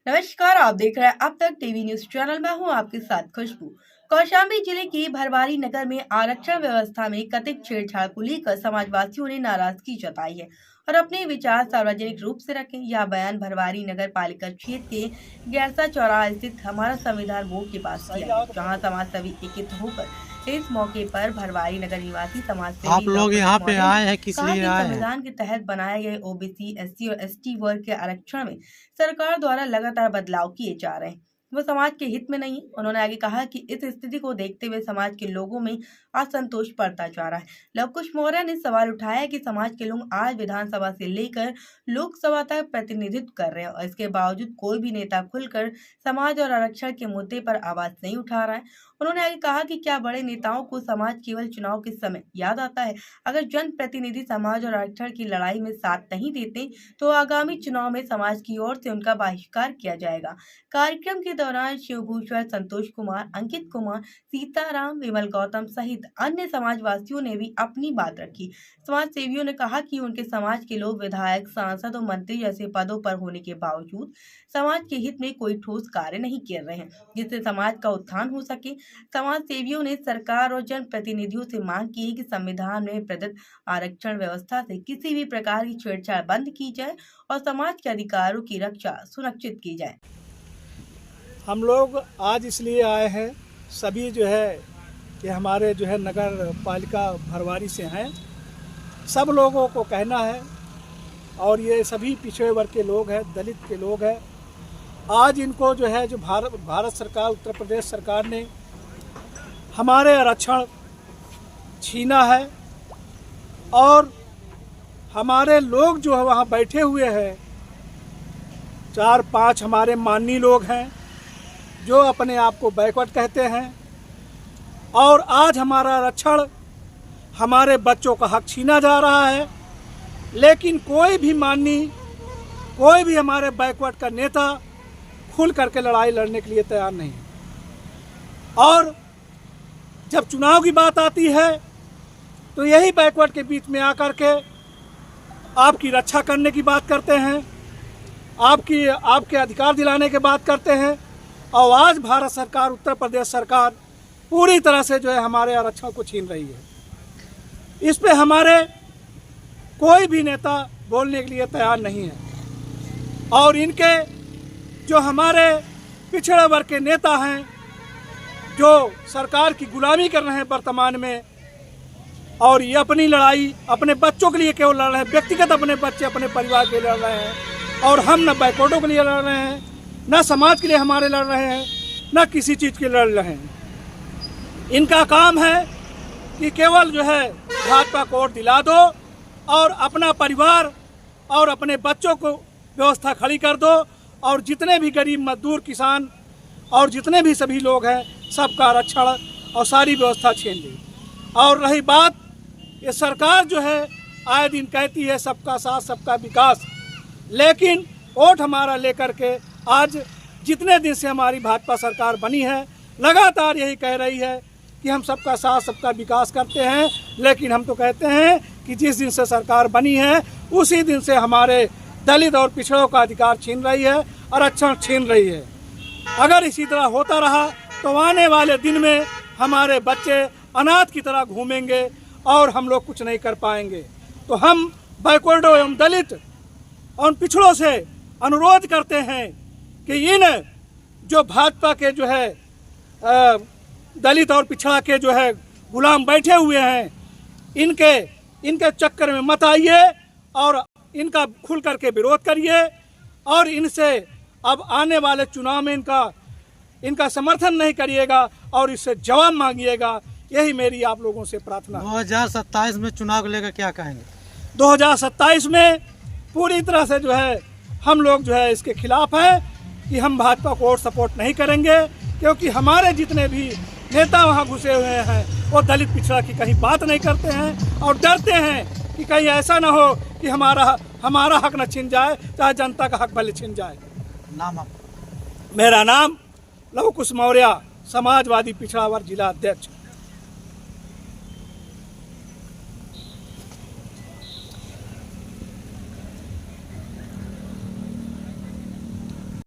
नमस्कार, आप देख रहे हैं अब तक टीवी न्यूज चैनल। मैं हूं आपके साथ खुशबू। कौशाम्बी जिले के भरवारी नगर में आरक्षण व्यवस्था में कथित छेड़छाड़ को लेकर समाजवासियों ने नाराजगी जताई है और अपने विचार सार्वजनिक रूप से रखे। यह बयान भरवारी नगर पालिका क्षेत्र के गैरसा चौराहा स्थित हमारा संविधान बोर्ड के पास किया गया, जहाँ समाज सेवी एकत्रित होकर इस मौके पर भरवारी नगर निवासी समाज सेवी आप लोग यहाँ पे आए हैं किस लिए आए हैं? संविधान के तहत बनाए गए ओबीसी, एससी और एसटी वर्ग के आरक्षण में सरकार द्वारा लगातार बदलाव किए जा रहे हैं, वो समाज के हित में नहीं। उन्होंने आगे कहा कि इस स्थिति को देखते हुए समाज के लोगों में असंतोष बढ़ता जा रहा है। लव कुश मौर्य ने सवाल उठाया कि समाज के लोग आज विधानसभा से लेकर लोकसभा तक प्रतिनिधित्व कर रहे हैं और इसके बावजूद कोई भी नेता खुलकर समाज और आरक्षण के मुद्दे पर आवाज नहीं उठा रहा है। उन्होंने आगे कहा कि क्या बड़े नेताओं को समाज केवल चुनाव के समय याद आता है? अगर जनप्रतिनिधि समाज और आरक्षण की लड़ाई में साथ नहीं देते तो आगामी चुनाव में समाज की ओर से उनका बहिष्कार किया जाएगा। कार्यक्रम के दौरान शिवभूषण, संतोष कुमार, अंकित कुमार, सीताराम, विमल गौतम सहित अन्य समाजवासियों ने भी अपनी बात रखी। समाज सेवियों ने कहा कि उनके समाज के लोग विधायक, सांसद और मंत्री जैसे पदों पर होने के बावजूद समाज के हित में कोई ठोस कार्य नहीं कर रहे हैं, जिससे समाज का उत्थान हो सके। समाज सेवियों ने सरकार और जनप्रतिनिधियों से मांग की है कि संविधान में प्रदत्त आरक्षण व्यवस्था से किसी भी प्रकार की छेड़छाड़ बंद की जाए और समाज के अधिकारों की रक्षा सुनिश्चित की जाए। हम लोग आज इसलिए आए हैं, सभी जो है कि हमारे जो है नगर पालिका भरवारी से हैं, सब लोगों को कहना है, और ये सभी पिछड़े वर्ग के लोग हैं, दलित के लोग हैं। आज इनको जो है जो भारत सरकार, उत्तर प्रदेश सरकार ने हमारे आरक्षण छीना है और हमारे लोग जो है वहाँ बैठे हुए हैं, 4-5 हमारे माननीय लोग हैं जो अपने आप को बैकवर्ड कहते हैं, और आज हमारा आरक्षण, हमारे बच्चों का हक छीना जा रहा है। लेकिन कोई भी माननीय, कोई भी हमारे बैकवर्ड का नेता खुल करके लड़ाई लड़ने के लिए तैयार नहीं है। और जब चुनाव की बात आती है तो यही बैकवर्ड के बीच में आकर के आपकी रक्षा करने की बात करते हैं, आपके अधिकार दिलाने की बात करते हैं। और आज भारत सरकार, उत्तर प्रदेश सरकार पूरी तरह से जो है हमारे आरक्षण को छीन रही है। इस पे हमारे कोई भी नेता बोलने के लिए तैयार नहीं है। और इनके जो हमारे पिछड़े वर्ग के नेता हैं जो सरकार की गुलामी कर रहे हैं वर्तमान में, और ये अपनी लड़ाई अपने बच्चों के लिए केवल लड़ रहे हैं, व्यक्तिगत अपने बच्चे, अपने परिवार के लिए लड़ रहे हैं। और हम न बैकवर्डों के लिए लड़ रहे हैं, न समाज के लिए हमारे लड़ रहे हैं, न किसी चीज़ के लड़ रहे हैं। इनका काम है कि केवल जो है भाजपा को वोट दिला दो और अपना परिवार और अपने बच्चों को व्यवस्था खड़ी कर दो, और जितने भी गरीब मजदूर, किसान और जितने भी सभी लोग हैं, सबका आरक्षण और सारी व्यवस्था छीन ली। और रही बात, ये सरकार जो है आए दिन कहती है सबका साथ सबका विकास, लेकिन वोट हमारा लेकर के आज जितने दिन से हमारी भाजपा सरकार बनी है, लगातार यही कह रही है कि हम सबका साथ सबका विकास करते हैं। लेकिन हम तो कहते हैं कि जिस दिन से सरकार बनी है उसी दिन से हमारे दलित और पिछड़ों का अधिकार छीन रही है, आरक्षण छीन रही है। अगर इसी तरह होता रहा तो आने वाले दिन में हमारे बच्चे अनाथ की तरह घूमेंगे और हम लोग कुछ नहीं कर पाएंगे। तो हम बैकवर्डों एवं दलित और पिछड़ों से अनुरोध करते हैं कि इन जो भाजपा के जो है दलित और पिछड़ा के जो है गुलाम बैठे हुए हैं, इनके चक्कर में मत आइए और इनका खुल करके विरोध करिए, और इनसे अब आने वाले चुनाव में इनका समर्थन नहीं करिएगा और इससे जवाब मांगिएगा। यही मेरी आप लोगों से प्रार्थना है। 2027 में चुनाव को लेकर क्या कहेंगे? 2027 में पूरी तरह से जो है हम लोग जो है इसके खिलाफ हैं कि हम भाजपा को और सपोर्ट नहीं करेंगे, क्योंकि हमारे जितने भी नेता वहाँ घुसे हुए हैं वो दलित पिछड़ा की कहीं बात नहीं करते हैं और डरते हैं कि कहीं ऐसा ना हो कि हमारा हक न छिन जाए, चाहे जनता का हक भले छिन जाए। नाम मेरा नाम लव कुश मौर्य, समाजवादी पिछड़ा वर्ग जिला अध्यक्ष।